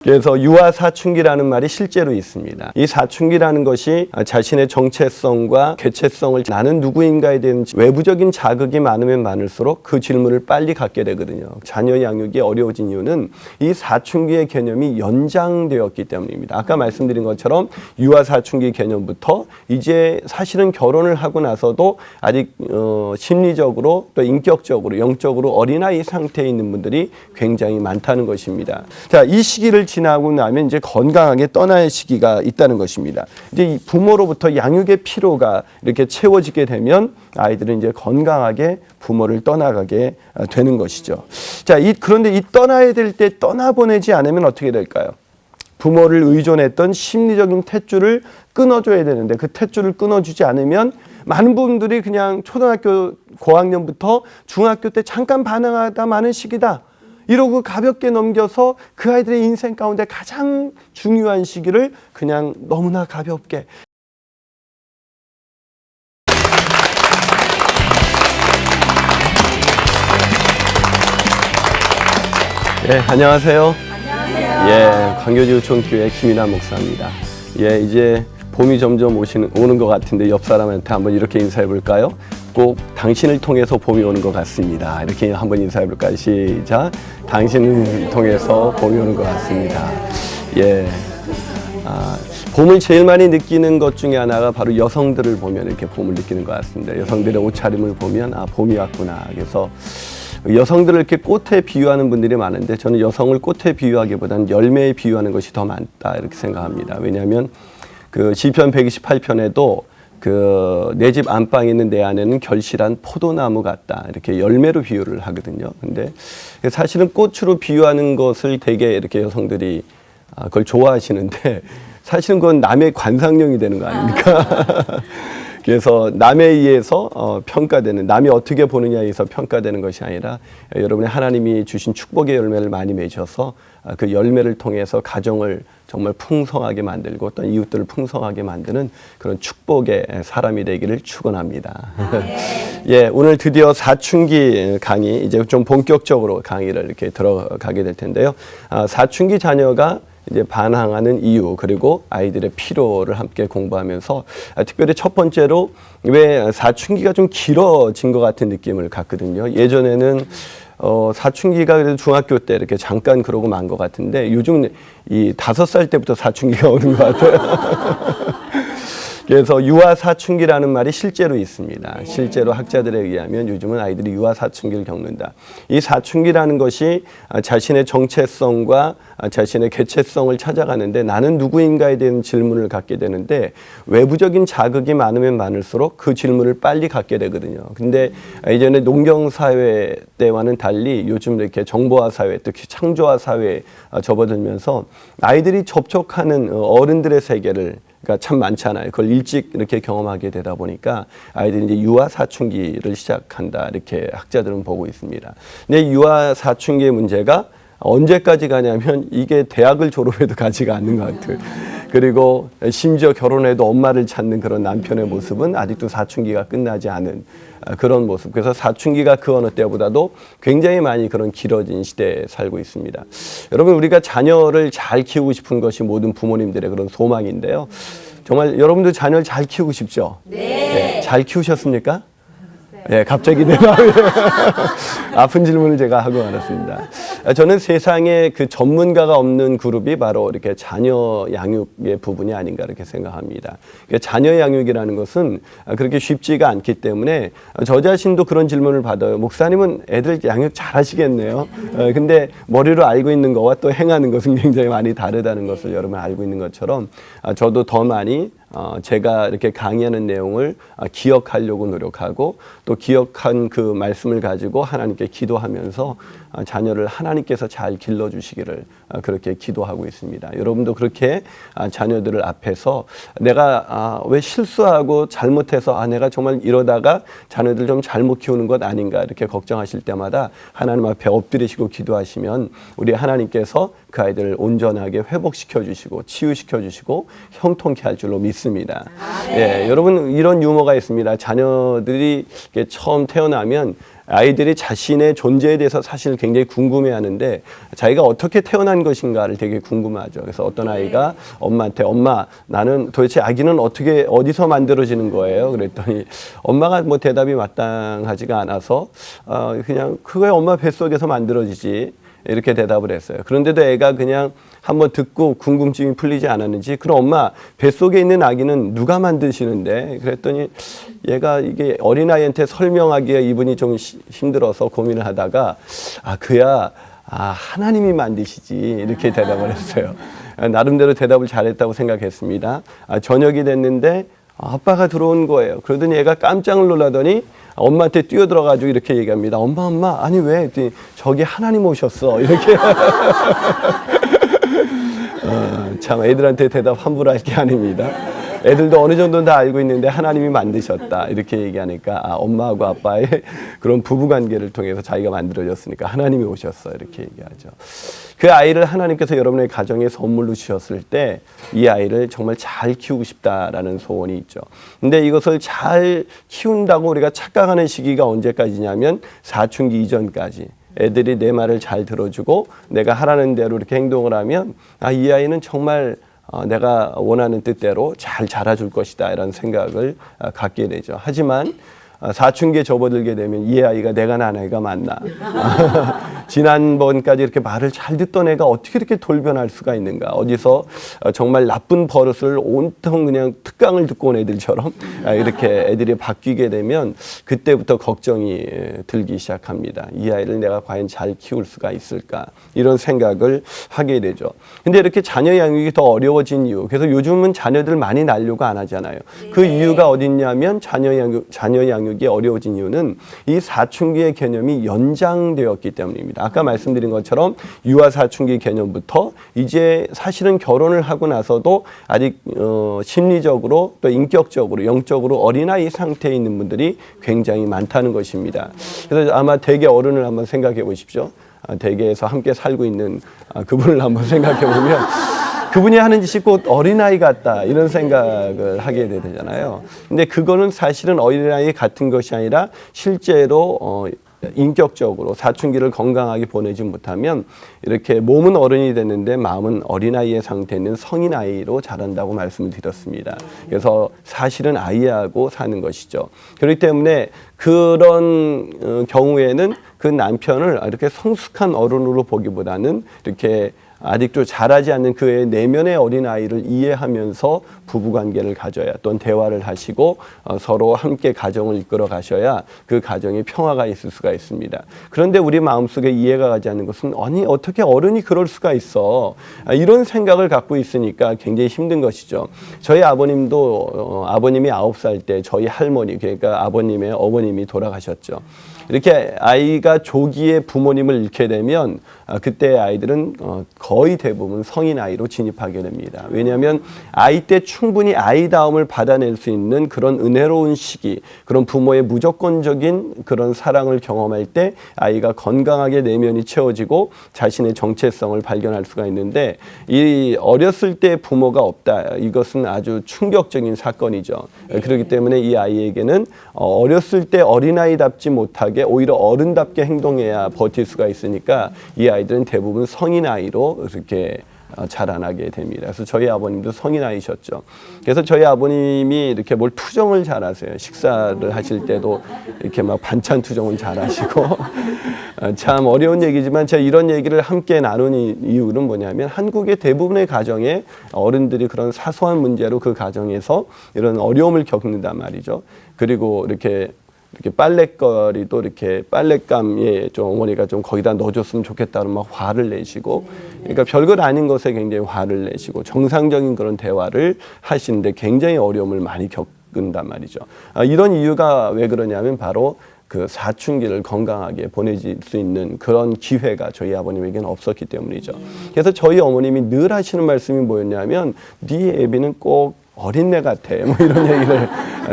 그래서 유아 사춘기라는 말이 실제로 있습니다. 이 사춘기라는 것이 자신의 정체성과 개체성을 나는 누구인가에 대한 외부적인 자극이 많으면 많을수록 그 질문을 빨리 갖게 되거든요. 자녀 양육이 어려워진 이유는 이 사춘기의 개념이 연장되었기 때문입니다. 아까 말씀드린 것처럼 유아 사춘기 개념부터 이제 사실은 결혼을 하고 나서도 아직 심리적으로 또 인격적으로 영적으로 어린아이 상태에 있는 분들이 굉장히 많다는 것입니다. 자, 이 시기를 지나고 나면 이제 건강하게 떠나야 할 시기가 있다는 것입니다. 이제 부모로부터 양육의 피로가 이렇게 채워지게 되면 아이들은 이제 건강하게 부모를 떠나가게 되는 것이죠. 자, 그런데 이 떠나야 될 때 떠나보내지 않으면 어떻게 될까요? 부모를 의존했던 심리적인 탯줄을 끊어줘야 되는데 그 탯줄을 끊어주지 않으면 많은 분들이 그냥 초등학교 고학년부터 중학교 때 잠깐 반항하다 마는 시기다. 이러고 가볍게 넘겨서 그 아이들의 인생 가운데 가장 중요한 시기를 그냥 너무나 가볍게. 예, 안녕하세요. 안녕하세요. 예, 광교지구촌교회 김인환 목사입니다. 예, 이제 봄이 점점 오는 것 같은데 옆 사람한테 한번 이렇게 인사해 볼까요? 꼭 당신을 통해서 봄이 오는 것 같습니다. 이렇게 한번 인사해 볼까요? 시작. 당신을 통해서 봄이 오는 것 같습니다. 예. 봄을 제일 많이 느끼는 것 중에 하나가 바로 여성들을 보면 이렇게 봄을 느끼는 것 같습니다. 여성들의 옷차림을 보면 봄이 왔구나. 그래서 여성들을 이렇게 꽃에 비유하는 분들이 많은데 저는 여성을 꽃에 비유하기보다는 열매에 비유하는 것이 더 많다 이렇게 생각합니다. 왜냐하면 그 시편 128편에도 내 집 안방에 있는 내 안에는 결실한 포도나무 같다 이렇게 열매로 비유를 하거든요. 근데 사실은 꽃으로 비유하는 것을 되게 이렇게 여성들이 그걸 좋아하시는데 사실은 그건 남의 관상용이 되는 거 아닙니까? 그래서 남에 의해서 평가되는, 남이 어떻게 보느냐에 의해서 평가되는 것이 아니라 여러분의 하나님이 주신 축복의 열매를 많이 맺어서 그 열매를 통해서 가정을 정말 풍성하게 만들고 어떤 이웃들을 풍성하게 만드는 그런 축복의 사람이 되기를 축원합니다. 예, 오늘 드디어 사춘기 강의, 이제 좀 본격적으로 강의를 이렇게 들어가게 될 텐데요. 사춘기 자녀가 이제 반항하는 이유 그리고 아이들의 필요를 함께 공부하면서 특별히 첫 번째로 왜 사춘기가 좀 길어진 것 같은 느낌을 갖거든요. 예전에는 사춘기가 그래도 중학교 때 이렇게 잠깐 그러고 만 것 같은데 요즘은 이 5살 때부터 사춘기가 오는 것 같아요. 그래서 유아 사춘기라는 말이 실제로 있습니다. 실제로 학자들에 의하면 요즘은 아이들이 유아 사춘기를 겪는다. 이 사춘기라는 것이 자신의 정체성과 자신의 개체성을 찾아가는데 나는 누구인가에 대한 질문을 갖게 되는데 외부적인 자극이 많으면 많을수록 그 질문을 빨리 갖게 되거든요. 근데 예전에 농경사회 때와는 달리 요즘 이렇게 정보화 사회, 특히 창조화 사회에 접어들면서 아이들이 접촉하는 어른들의 세계를 그러니까 참 많잖아요. 그걸 일찍 이렇게 경험하게 되다 보니까 아이들이 이제 유아 사춘기를 시작한다 이렇게 학자들은 보고 있습니다. 근데 유아 사춘기의 문제가 언제까지 가냐면 이게 대학을 졸업해도 가지가 않는 것 같아요. 그리고 심지어 결혼해도 엄마를 찾는 그런 남편의 모습은 아직도 사춘기가 끝나지 않은 그런 모습. 그래서 사춘기가 그 어느 때보다도 굉장히 많이 그런 길어진 시대에 살고 있습니다. 여러분, 우리가 자녀를 잘 키우고 싶은 것이 모든 부모님들의 그런 소망인데요. 정말 여러분도 자녀를 잘 키우고 싶죠? 네. 잘 키우셨습니까? 네, 갑자기 내 마음에 아픈 질문을 제가 하고 말았습니다. 저는 세상에 그 전문가가 없는 그룹이 바로 이렇게 자녀 양육의 부분이 아닌가 이렇게 생각합니다. 자녀 양육이라는 것은 그렇게 쉽지가 않기 때문에 저 자신도 그런 질문을 받아요. 목사님은 애들 양육 잘 하시겠네요. 근데 머리로 알고 있는 것과 또 행하는 것은 굉장히 많이 다르다는 것을 여러분 알고 있는 것처럼 저도 더 많이 제가 이렇게 강의하는 내용을 기억하려고 노력하고 또 기억한 그 말씀을 가지고 하나님께 기도하면서 자녀를 하나님께서 잘 길러주시기를 그렇게 기도하고 있습니다. 여러분도 그렇게 자녀들을 앞에서 내가 왜 실수하고 잘못해서 내가 정말 이러다가 자녀들 좀 잘못 키우는 것 아닌가 이렇게 걱정하실 때마다 하나님 앞에 엎드리시고 기도하시면 우리 하나님께서 그 아이들을 온전하게 회복시켜 주시고 치유시켜 주시고 형통케 할 줄로 믿습니다. 예, 여러분 이런 유머가 있습니다. 자녀들이 처음 태어나면 아이들이 자신의 존재에 대해서 사실 굉장히 궁금해하는데 자기가 어떻게 태어난 것인가를 되게 궁금하죠. 그래서 어떤 아이가 엄마한테 엄마 나는 도대체 아기는 어떻게 어디서 만들어지는 거예요? 그랬더니 엄마가 뭐 대답이 마땅하지가 않아서 그냥 그거야 엄마 뱃속에서 만들어지지. 이렇게 대답을 했어요. 그런데도 애가 그냥 한번 듣고 궁금증이 풀리지 않았는지 그럼 엄마 뱃속에 있는 아기는 누가 만드시는데? 그랬더니 얘가 이게 어린아이한테 설명하기에 이분이 좀 힘들어서 고민을 하다가 그야 하나님이 만드시지 이렇게 대답을 했어요. 나름대로 대답을 잘했다고 생각했습니다. 저녁이 됐는데 아빠가 들어온 거예요. 그러더니 얘가 깜짝 놀라더니 엄마한테 뛰어들어가지고 이렇게 얘기합니다. 엄마, 아니 왜? 그랬더니 저기 하나님 오셨어. 이렇게. 참 애들한테 대답 함부로 할 게 아닙니다. 애들도 어느 정도는 다 알고 있는데 하나님이 만드셨다 이렇게 얘기하니까 엄마하고 아빠의 그런 부부관계를 통해서 자기가 만들어졌으니까 하나님이 오셨어 이렇게 얘기하죠. 그 아이를 하나님께서 여러분의 가정에 선물로 주셨을 때 이 아이를 정말 잘 키우고 싶다라는 소원이 있죠. 근데 이것을 잘 키운다고 우리가 착각하는 시기가 언제까지냐면 사춘기 이전까지. 애들이 내 말을 잘 들어주고 내가 하라는 대로 이렇게 행동을 하면 이 아이는 정말 내가 원하는 뜻대로 잘 자라줄 것이다 이런 생각을 갖게 되죠. 하지만 사춘기에 접어들게 되면 이 아이가 내가 낳은 아이가 맞나? 지난번까지 이렇게 말을 잘 듣던 애가 어떻게 이렇게 돌변할 수가 있는가? 어디서 정말 나쁜 버릇을 온통 그냥 특강을 듣고 온 애들처럼 이렇게 애들이 바뀌게 되면 그때부터 걱정이 들기 시작합니다. 이 아이를 내가 과연 잘 키울 수가 있을까? 이런 생각을 하게 되죠. 근데 이렇게 자녀 양육이 더 어려워진 이유. 그래서 요즘은 자녀들 많이 낳으려고 안 하잖아요. 그 이유가 어딨냐면 자녀 양육이 어려워진 이유는 이 사춘기의 개념이 연장되었기 때문입니다. 아까 말씀드린 것처럼 유아 사춘기 개념부터 이제 사실은 결혼을 하고 나서도 아직 심리적으로 또 인격적으로 영적으로 어린아이 상태에 있는 분들이 굉장히 많다는 것입니다. 그래서 아마 대개 어른을 한번 생각해 보십시오. 대개에서 함께 살고 있는 그분을 한번 생각해 보면 그분이 하는 짓이 곧 어린아이 같다 이런 생각을 하게 되잖아요. 근데 그거는 사실은 어린아이 같은 것이 아니라 실제로 인격적으로 사춘기를 건강하게 보내지 못하면 이렇게 몸은 어른이 됐는데 마음은 어린아이의 상태에 있는 성인아이로 자란다고 말씀을 드렸습니다. 그래서 사실은 아이하고 사는 것이죠. 그렇기 때문에 그런 경우에는 그 남편을 이렇게 성숙한 어른으로 보기보다는 이렇게 아직도 자라지 않는 그의 내면의 어린아이를 이해하면서 부부관계를 가져야 또는 대화를 하시고 서로 함께 가정을 이끌어 가셔야 그 가정에 평화가 있을 수가 있습니다. 그런데 우리 마음속에 이해가 가지 않는 것은 아니 어떻게 어른이 그럴 수가 있어 이런 생각을 갖고 있으니까 굉장히 힘든 것이죠. 저희 아버님도 아버님이 9살 때 저희 할머니 그러니까 아버님의 어머님이 돌아가셨죠. 이렇게 아이가 조기에 부모님을 잃게 되면 그때 아이들은 거의 대부분 성인 아이로 진입하게 됩니다. 왜냐하면 아이 때 충분히 아이다움을 받아낼 수 있는 그런 은혜로운 시기, 그런 부모의 무조건적인 그런 사랑을 경험할 때 아이가 건강하게 내면이 채워지고 자신의 정체성을 발견할 수가 있는데 이 어렸을 때 부모가 없다. 이것은 아주 충격적인 사건이죠. 그렇기 때문에 이 아이에게는 어렸을 때 어린아이답지 못하게 오히려 어른답게 행동해야 버틸 수가 있으니까 이 아이들은 대부분 성인 아이로 이렇게 자라나게 됩니다. 그래서 저희 아버님도 성인 아이셨죠. 그래서 저희 아버님이 이렇게 뭘 투정을 잘하세요. 식사를 하실 때도 이렇게 막 반찬 투정을 잘하시고 참 어려운 얘기지만 제가 이런 얘기를 함께 나누는 이유는 뭐냐면 한국의 대부분의 가정에 어른들이 그런 사소한 문제로 그 가정에서 이런 어려움을 겪는단 말이죠. 그리고 이렇게 빨랫거리도 이렇게 빨랫감에 좀 어머니가 좀 거기다 넣어줬으면 좋겠다 그러면 막 화를 내시고 그러니까 별것 아닌 것에 굉장히 화를 내시고 정상적인 그런 대화를 하시는데 굉장히 어려움을 많이 겪는단 말이죠. 이런 이유가 왜 그러냐면 바로 그 사춘기를 건강하게 보내줄 수 있는 그런 기회가 저희 아버님에게는 없었기 때문이죠. 그래서 저희 어머님이 늘 하시는 말씀이 뭐였냐면 네 애비는 꼭 어린애 같아. 뭐 이런 얘기를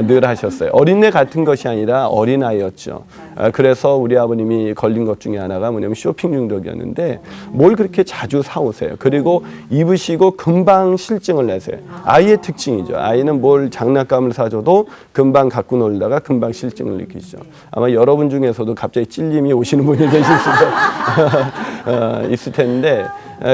늘 하셨어요. 어린애 같은 것이 아니라 어린아이였죠. 그래서 우리 아버님이 걸린 것 중에 하나가 뭐냐면 쇼핑 중독이었는데 뭘 그렇게 자주 사오세요. 그리고 입으시고 금방 실증을 내세요. 아이의 특징이죠. 아이는 뭘 장난감을 사줘도 금방 갖고 놀다가 금방 실증을 느끼죠. 아마 여러분 중에서도 갑자기 찔림이 오시는 분이 계실 수도 있을 텐데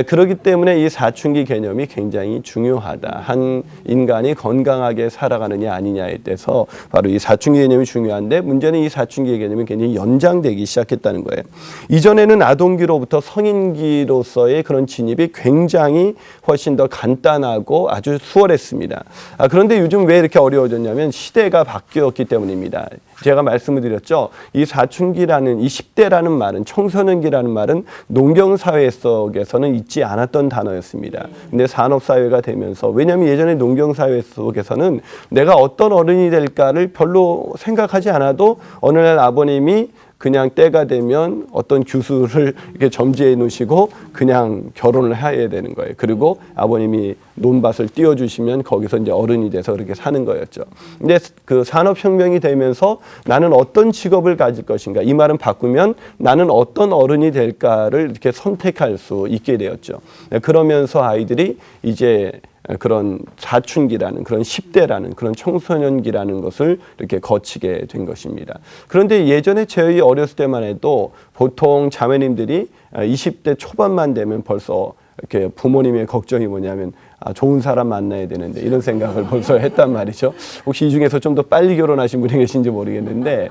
그렇기 때문에 이 사춘기 개념이 굉장히 중요하다. 한 인간이 건강하게 살아가느냐 아니냐에 대해서 바로 이 사춘기 개념이 중요한데 문제는 이 사춘기 개념이 굉장히 연장되기 시작했다는 거예요. 이전에는 아동기로부터 성인기로서의 그런 진입이 굉장히 훨씬 더 간단하고 아주 수월했습니다. 그런데 요즘 왜 이렇게 어려워졌냐면 시대가 바뀌었기 때문입니다. 제가 말씀을 드렸죠. 이 사춘기라는 이 10대라는 말은 청소년기라는 말은 농경사회 속에서는 있지 않았던 단어였습니다. 근데 산업사회가 되면서 왜냐하면 예전에 농경사회 속에서는 내가 어떤 어른이 될까를 별로 생각하지 않아도 어느 날 아버님이 그냥 때가 되면 어떤 규수를 이렇게 점지해 놓으시고 그냥 결혼을 해야 되는 거예요. 그리고 아버님이 논밭을 띄워주시면 거기서 이제 어른이 돼서 그렇게 사는 거였죠. 근데 그 산업혁명이 되면서 나는 어떤 직업을 가질 것인가 이 말은 바꾸면 나는 어떤 어른이 될까를 이렇게 선택할 수 있게 되었죠. 그러면서 아이들이 이제 그런 사춘기라는 그런 10대라는 그런 청소년기라는 것을 이렇게 거치게 된 것입니다. 그런데 예전에 저희 어렸을 때만 해도 보통 자매님들이 20대 초반만 되면 벌써 이렇게 부모님의 걱정이 뭐냐면 좋은 사람 만나야 되는데 이런 생각을 벌써 했단 말이죠. 혹시 이 중에서 좀 더 빨리 결혼하신 분이 계신지 모르겠는데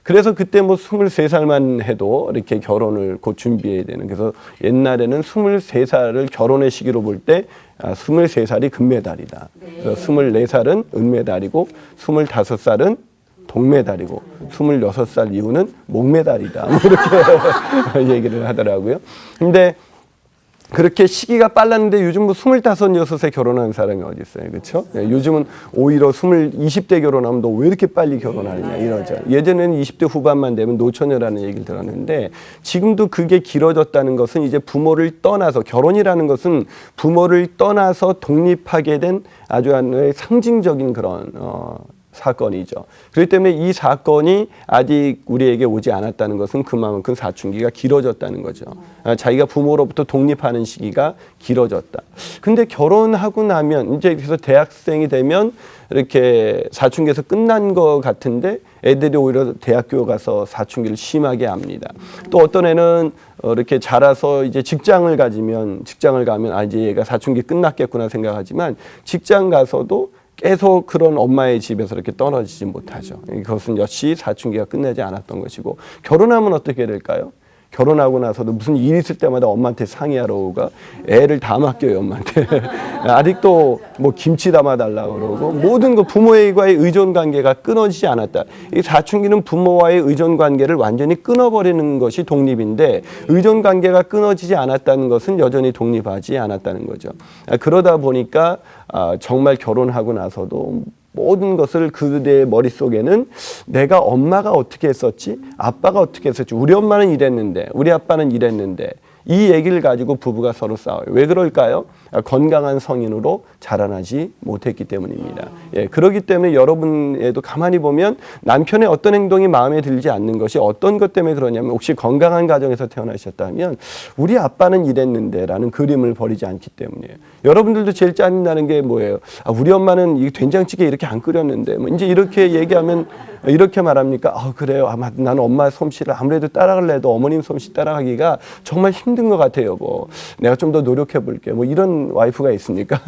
그래서 그때 뭐 23살만 해도 이렇게 결혼을 곧 준비해야 되는. 그래서 옛날에는 23살을 결혼의 시기로 볼 때 23살이 금메달이다. 그래서 24살은 은메달이고 25살은 동메달이고 26살 이후는 목메달이다. 뭐 이렇게 얘기를 하더라고요. 근데 그렇게 시기가 빨랐는데 요즘 뭐 25, 6에 결혼하는 사람이 어디 있어요. 그렇죠? 요즘은 오히려 20대 결혼하면 너 왜 이렇게 빨리 결혼하느냐 이러죠. 예전에는 20대 후반만 되면 노처녀라는 얘기를 들었는데 지금도 그게 길어졌다는 것은 이제 부모를 떠나서 결혼이라는 것은 부모를 떠나서 독립하게 된 아주 하나의 상징적인 그런 사건이죠. 그렇기 때문에 이 사건이 아직 우리에게 오지 않았다는 것은 그만큼 사춘기가 길어졌다는 거죠. 자기가 부모로부터 독립하는 시기가 길어졌다. 근데 결혼하고 나면 이제 그래서 대학생이 되면 이렇게 사춘기에서 끝난 것 같은데 애들이 오히려 대학교 가서 사춘기를 심하게 합니다. 또 어떤 애는 이렇게 자라서 이제 직장을 가면 이제 얘가 사춘기 끝났겠구나 생각하지만 직장 가서도 계속 그런 엄마의 집에서 이렇게 떨어지지 못하죠. 그것은 역시 사춘기가 끝나지 않았던 것이고 결혼하면 어떻게 될까요? 결혼하고 나서도 무슨 일 있을 때마다 엄마한테 상의하러 오가 애를 다 맡겨요 엄마한테. 아직도 뭐 김치 담아달라고 그러고 모든 거 부모와의 의존 관계가 끊어지지 않았다. 이 사춘기는 부모와의 의존 관계를 완전히 끊어버리는 것이 독립인데 의존 관계가 끊어지지 않았다는 것은 여전히 독립하지 않았다는 거죠. 그러다 보니까 정말 결혼하고 나서도 모든 것을 그대의 머릿속에는 내가 엄마가 어떻게 했었지? 아빠가 어떻게 했었지? 우리 엄마는 이랬는데 우리 아빠는 이랬는데 이 얘기를 가지고 부부가 서로 싸워요. 왜 그럴까요? 건강한 성인으로 자라나지 못했기 때문입니다. 그렇기 때문에 여러분에도 가만히 보면 남편의 어떤 행동이 마음에 들지 않는 것이 어떤 것 때문에 그러냐면 혹시 건강한 가정에서 태어나셨다면 우리 아빠는 이랬는데 라는 그림을 버리지 않기 때문이에요. 여러분들도 제일 짜증나는 게 뭐예요? 우리 엄마는 이 된장찌개 이렇게 안 끓였는데 뭐 이제 이렇게 얘기하면 이렇게 말합니까? 그래요. 나는 엄마 솜씨를 아무래도 따라가려 해도 어머님 솜씨 따라가기가 정말 힘든 것 같아요. 뭐 내가 좀 더 노력해 볼게. 뭐 이런 와이프가 있습니까?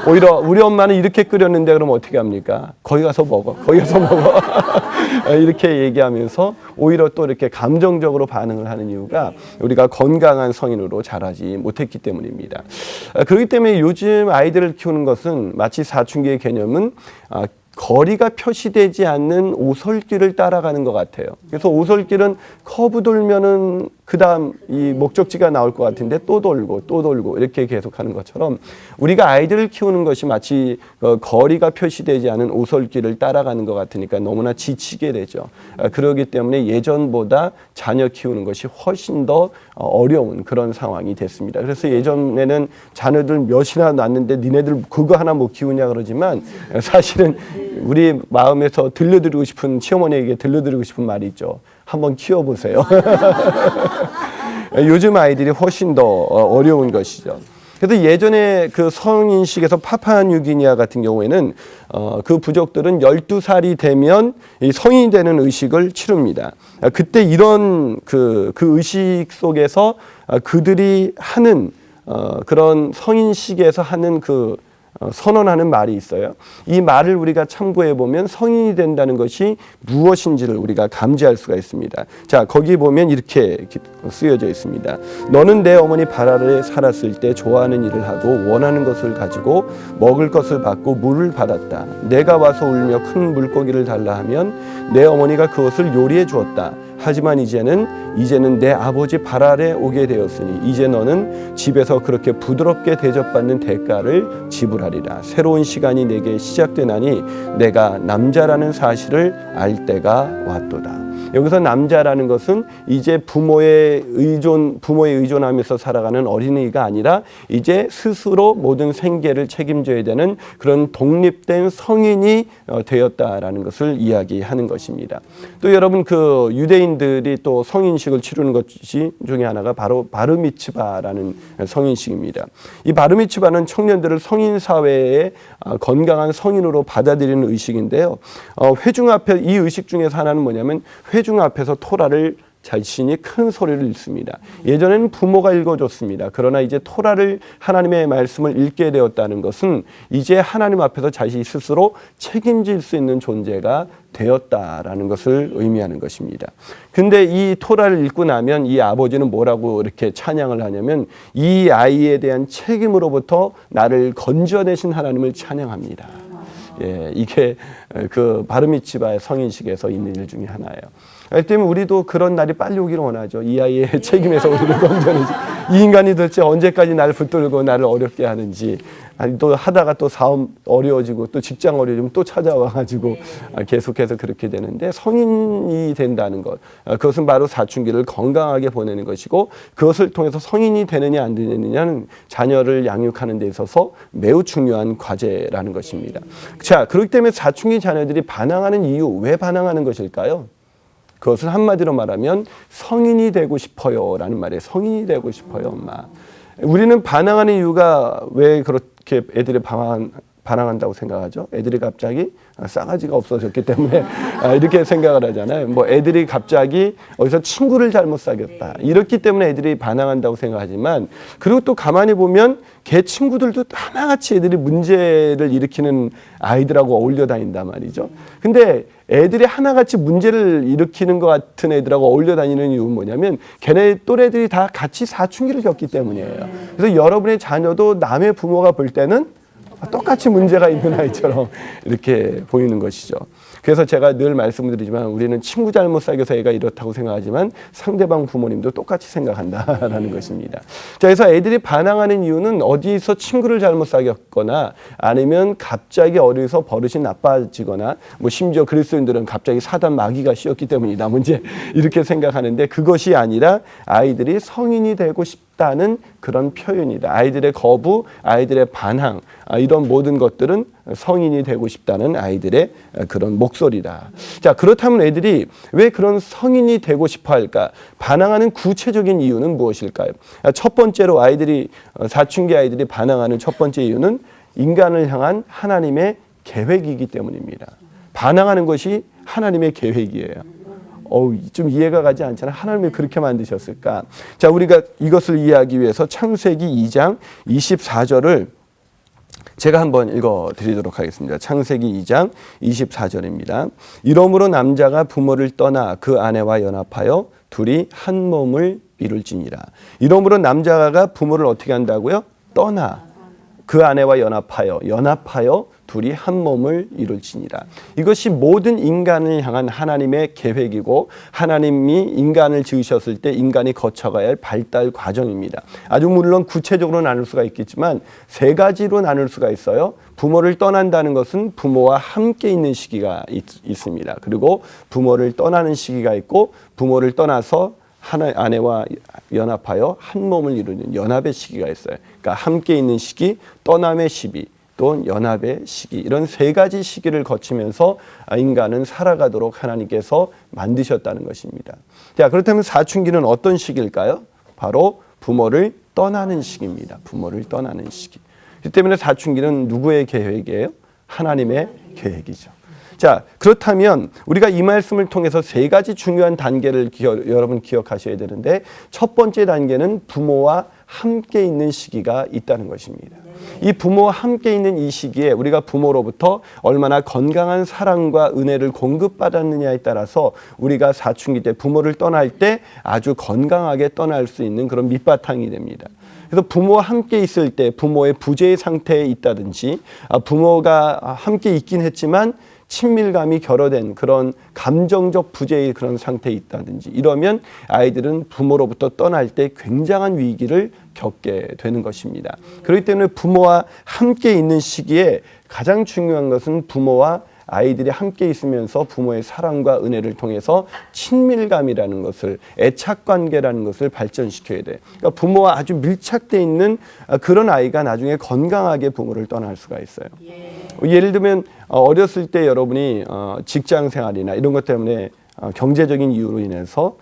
오히려 우리 엄마는 이렇게 끓였는데 그러면 어떻게 합니까? 거기 가서 먹어. 이렇게 얘기하면서 오히려 또 이렇게 감정적으로 반응을 하는 이유가 우리가 건강한 성인으로 자라지 못했기 때문입니다. 그렇기 때문에 요즘 아이들을 키우는 것은 마치 사춘기의 개념은 거리가 표시되지 않는 오솔길을 따라가는 것 같아요. 그래서 오솔길은 커브 돌면은 그다음 이 목적지가 나올 것 같은데 또 돌고 또 돌고 이렇게 계속하는 것처럼 우리가 아이들을 키우는 것이 마치 거리가 표시되지 않은 오솔길을 따라가는 것 같으니까 너무나 지치게 되죠. 그렇기 때문에 예전보다 자녀 키우는 것이 훨씬 더 어려운 그런 상황이 됐습니다. 그래서 예전에는 자녀들 몇이나 낳는데 니네들 그거 하나 못 키우냐 그러지만 사실은 우리 마음에서 들려드리고 싶은 시어머니에게 들려드리고 싶은 말이 있죠. 한번 키워보세요. 요즘 아이들이 훨씬 더 어려운 것이죠. 그래서 예전에 그 성인식에서 파푸아뉴기니아 같은 경우에는 그 부족들은 12살이 되면 이 성인이 되는 의식을 치릅니다. 그때 이런 그 의식 속에서 그들이 하는 그런 성인식에서 하는 그 선언하는 말이 있어요. 이 말을 우리가 참고해 보면 성인이 된다는 것이 무엇인지를 우리가 감지할 수가 있습니다. 자, 거기 보면 이렇게 쓰여져 있습니다. 너는 내 어머니 바라에 살았을 때 좋아하는 일을 하고 원하는 것을 가지고 먹을 것을 받고 물을 받았다. 내가 와서 울며 큰 물고기를 달라 하면 내 어머니가 그것을 요리해 주었다. 하지만 이제는 내 아버지 바랄에 오게 되었으니 이제 너는 집에서 그렇게 부드럽게 대접받는 대가를 지불하리라. 새로운 시간이 내게 시작되나니 내가 남자라는 사실을 알 때가 왔도다. 여기서 남자라는 것은 이제 부모에 의존하면서 살아가는 어린이가 아니라 이제 스스로 모든 생계를 책임져야 되는 그런 독립된 성인이 되었다라는 것을 이야기하는 것입니다. 또 여러분 그 유대인들이 또 성인식을 치르는 것 중에 하나가 바로 바르미츠바라는 성인식입니다. 이 바르미츠바는 청년들을 성인 사회의 건강한 성인으로 받아들이는 의식인데요. 회중 앞에 이 의식 중에서 하나는 뭐냐면 회중 앞에서 토라를 자신이 큰 소리를 읽습니다. 예전에는 부모가 읽어줬습니다. 그러나 이제 토라를 하나님의 말씀을 읽게 되었다는 것은 이제 하나님 앞에서 자신이 스스로 책임질 수 있는 존재가 되었다라는 것을 의미하는 것입니다. 근데 이 토라를 읽고 나면 이 아버지는 뭐라고 이렇게 찬양을 하냐면 이 아이에 대한 책임으로부터 나를 건져내신 하나님을 찬양합니다. 예, 이게 그 바르미츠바의 성인식에서 있는 일 중에 하나예요. 그렇기 때문에 우리도 그런 날이 빨리 오기를 원하죠. 이 아이의 책임에서 우리를 건져내지. 이 인간이 도대체 언제까지 나를 붙들고 나를 어렵게 하는지. 아니 또 하다가 또 사업 어려워지고 또 직장 어려워지면 또 찾아와가지고 계속해서 그렇게 되는데 성인이 된다는 것. 그것은 바로 사춘기를 건강하게 보내는 것이고 그것을 통해서 성인이 되느냐 안 되느냐는 자녀를 양육하는 데 있어서 매우 중요한 과제라는 것입니다. 자, 그렇기 때문에 사춘기 자녀들이 반항하는 이유, 왜 반항하는 것일까요? 그것을 한마디로 말하면 성인이 되고 싶어요 라는 말이에요. 성인이 되고 싶어요, 엄마. 우리는 반항하는 이유가 왜 그렇게 애들이 반항한다고 생각하죠? 애들이 갑자기 싸가지가 없어졌기 때문에 이렇게 생각을 하잖아요. 뭐 애들이 갑자기 어디서 친구를 잘못 사귀었다. 이렇기 때문에 애들이 반항한다고 생각하지만 그리고 또 가만히 보면 걔 친구들도 하나같이 애들이 문제를 일으키는 아이들하고 어울려 다닌단 말이죠. 근데 애들이 하나같이 문제를 일으키는 것 같은 애들하고 어울려 다니는 이유는 뭐냐면 걔네 또래들이 다 같이 사춘기를 겪기 때문이에요. 그래서 여러분의 자녀도 남의 부모가 볼 때는 똑같이 문제가 있는 아이처럼 이렇게 보이는 것이죠. 그래서 제가 늘 말씀드리지만 우리는 친구 잘못 사귀어서 애가 이렇다고 생각하지만 상대방 부모님도 똑같이 생각한다라는 것입니다. 자, 그래서 애들이 반항하는 이유는 어디서 친구를 잘못 사귀었거나 아니면 갑자기 어디서 버릇이 나빠지거나 뭐 심지어 그리스도인들은 갑자기 사단 마귀가 씌었기 때문이다. 문제 이렇게 생각하는데 그것이 아니라 아이들이 성인이 되고 싶다는 그런 표현이다. 아이들의 거부, 아이들의 반항, 이런 모든 것들은 성인이 되고 싶다는 아이들의 그런 목소리다. 자, 그렇다면 애들이 왜 그런 성인이 되고 싶어 할까? 반항하는 구체적인 이유는 무엇일까요? 첫 번째로 사춘기 아이들이 반항하는 첫 번째 이유는 인간을 향한 하나님의 계획이기 때문입니다. 반항하는 것이 하나님의 계획이에요. 좀 이해가 가지 않잖아요. 하나님이 그렇게 만드셨을까? 자, 우리가 이것을 이해하기 위해서 창세기 2장 24절을 제가 한번 읽어드리도록 하겠습니다. 창세기 2장 24절입니다. 이러므로 남자가 부모를 떠나 그 아내와 연합하여 둘이 한 몸을 이룰지니라. 이러므로 남자가 부모를 어떻게 한다고요? 떠나 그 아내와 연합하여 둘이 한 몸을 이룰지니라. 이것이 모든 인간을 향한 하나님의 계획이고 하나님이 인간을 지으셨을 때 인간이 거쳐가야 할 발달 과정입니다. 아주 물론 구체적으로 나눌 수가 있겠지만 세 가지로 나눌 수가 있어요. 부모를 떠난다는 것은 부모와 함께 있는 시기가 있습니다. 그리고 부모를 떠나는 시기가 있고 부모를 떠나서 아내와 연합하여 한 몸을 이루는 연합의 시기가 있어요. 그러니까 함께 있는 시기, 떠남의 시기, 또 연합의 시기, 이런 세 가지 시기를 거치면서 인간은 살아가도록 하나님께서 만드셨다는 것입니다. 자, 그렇다면 사춘기는 어떤 시기일까요? 바로 부모를 떠나는 시기입니다. 부모를 떠나는 시기. 그 때문에 사춘기는 누구의 계획이에요? 하나님의 계획이죠. 자, 그렇다면 우리가 이 말씀을 통해서 세 가지 중요한 단계를 여러분 기억하셔야 되는데, 첫 번째 단계는 부모와 함께 있는 시기가 있다는 것입니다. 이 부모와 함께 있는 이 시기에 우리가 부모로부터 얼마나 건강한 사랑과 은혜를 공급받았느냐에 따라서 우리가 사춘기 때 부모를 떠날 때 아주 건강하게 떠날 수 있는 그런 밑바탕이 됩니다. 그래서 부모와 함께 있을 때 부모의 부재의 상태에 있다든지, 부모가 함께 있긴 했지만 친밀감이 결여된 그런 감정적 부재의 그런 상태에 있다든지, 이러면 아이들은 부모로부터 떠날 때 굉장한 위기를 겪게 되는 것입니다. 그렇기 때문에 부모와 함께 있는 시기에 가장 중요한 것은 부모와 아이들이 함께 있으면서 부모의 사랑과 은혜를 통해서 친밀감이라는 것을, 애착관계라는 것을 발전시켜야 돼. 그러니까 부모와 아주 밀착되어 있는 그런 아이가 나중에 건강하게 부모를 떠날 수가 있어요. 예를 들면 어렸을 때 여러분이 직장 생활이나 이런 것 때문에 경제적인 이유로 인해서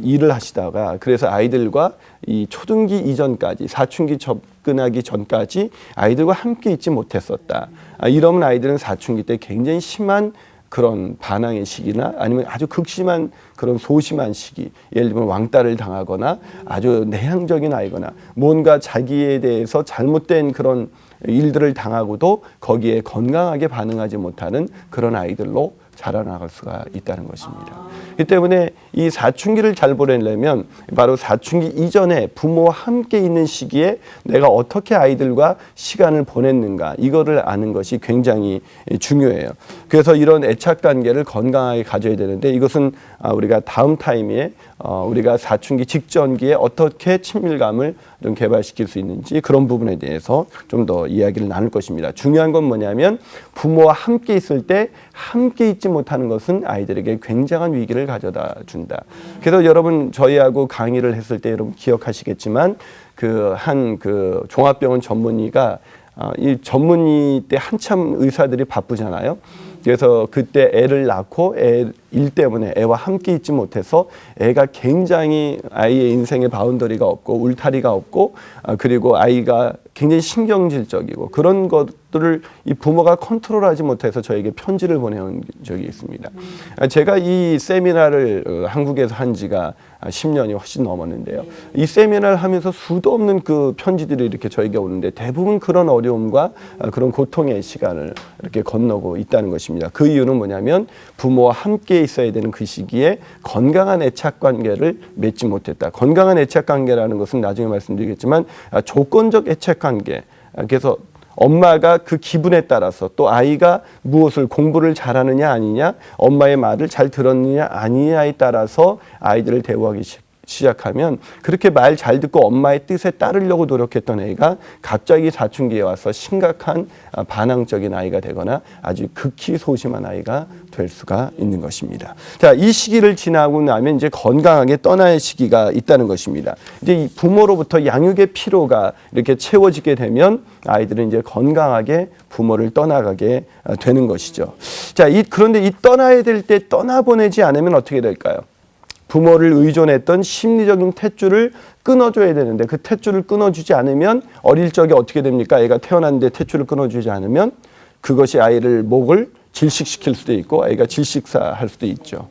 일을 하시다가, 그래서 아이들과 이 초등기 이전까지, 사춘기 접근하기 전까지 아이들과 함께 있지 못했었다. 이러면 아이들은 사춘기 때 굉장히 심한 그런 반항의 시기나 아니면 아주 극심한 그런 소심한 시기, 예를 들면 왕따를 당하거나 아주 내향적인 아이거나 뭔가 자기에 대해서 잘못된 그런 일들을 당하고도 거기에 건강하게 반응하지 못하는 그런 아이들로 자라나갈 수가 있다는 것입니다. 이 때문에 이 사춘기를 잘 보내려면 바로 사춘기 이전에 부모와 함께 있는 시기에 내가 어떻게 아이들과 시간을 보냈는가, 이거를 아는 것이 굉장히 중요해요. 그래서 이런 애착 관계를 건강하게 가져야 되는데, 이것은 우리가 다음 타임에 우리가 사춘기 직전기에 어떻게 친밀감을 좀 개발시킬 수 있는지, 그런 부분에 대해서 좀 더 이야기를 나눌 것입니다. 중요한 건 뭐냐면 부모와 함께 있을 때 함께 있지 못하는 것은 아이들에게 굉장한 위기를 가져다 준다. 그래서 여러분, 저희하고 강의를 했을 때 여러분 기억하시겠지만 그 종합병원 전문의가 이 전문의 때 한참 의사들이 바쁘잖아요. 그래서 그때 애를 낳고 일 때문에 애와 함께 있지 못해서 애가 굉장히 아이의 인생에 바운더리가 없고 울타리가 없고, 그리고 아이가 굉장히 신경질적이고 그런 것들을 이 부모가 컨트롤하지 못해서 저에게 편지를 보내온 적이 있습니다. 제가 이 세미나를 한국에서 한 지가 10년이 훨씬 넘었는데요. 이 세미나를 하면서 수도 없는 그 편지들이 이렇게 저에게 오는데 대부분 그런 어려움과 그런 고통의 시간을 이렇게 건너고 있다는 것입니다. 그 이유는 뭐냐면 부모와 함께 있어야 되는 그 시기에 건강한 애착 관계를 맺지 못했다. 건강한 애착 관계라는 것은 나중에 말씀드리겠지만 조건적 애착 관계. 그래서 엄마가 그 기분에 따라서, 또 아이가 무엇을 공부를 잘하느냐 아니냐, 엄마의 말을 잘 들었느냐 아니냐에 따라서 아이들을 대우하기 시작하면, 그렇게 말 잘 듣고 엄마의 뜻에 따르려고 노력했던 애가 갑자기 사춘기에 와서 심각한 반항적인 아이가 되거나 아주 극히 소심한 아이가 될 수가 있는 것입니다. 자, 이 시기를 지나고 나면 이제 건강하게 떠나야 시기가 있다는 것입니다. 이제 이 부모로부터 양육의 피로가 이렇게 채워지게 되면 아이들은 이제 건강하게 부모를 떠나가게 되는 것이죠. 자, 그런데 이 떠나야 될 때 떠나보내지 않으면 어떻게 될까요? 부모를 의존했던 심리적인 탯줄을 끊어줘야 되는데, 그 탯줄을 끊어주지 않으면 어릴 적에 어떻게 됩니까? 애가 태어났는데 탯줄을 끊어주지 않으면 그것이 아이를 목을 질식시킬 수도 있고 아이가 질식사할 수도 있죠.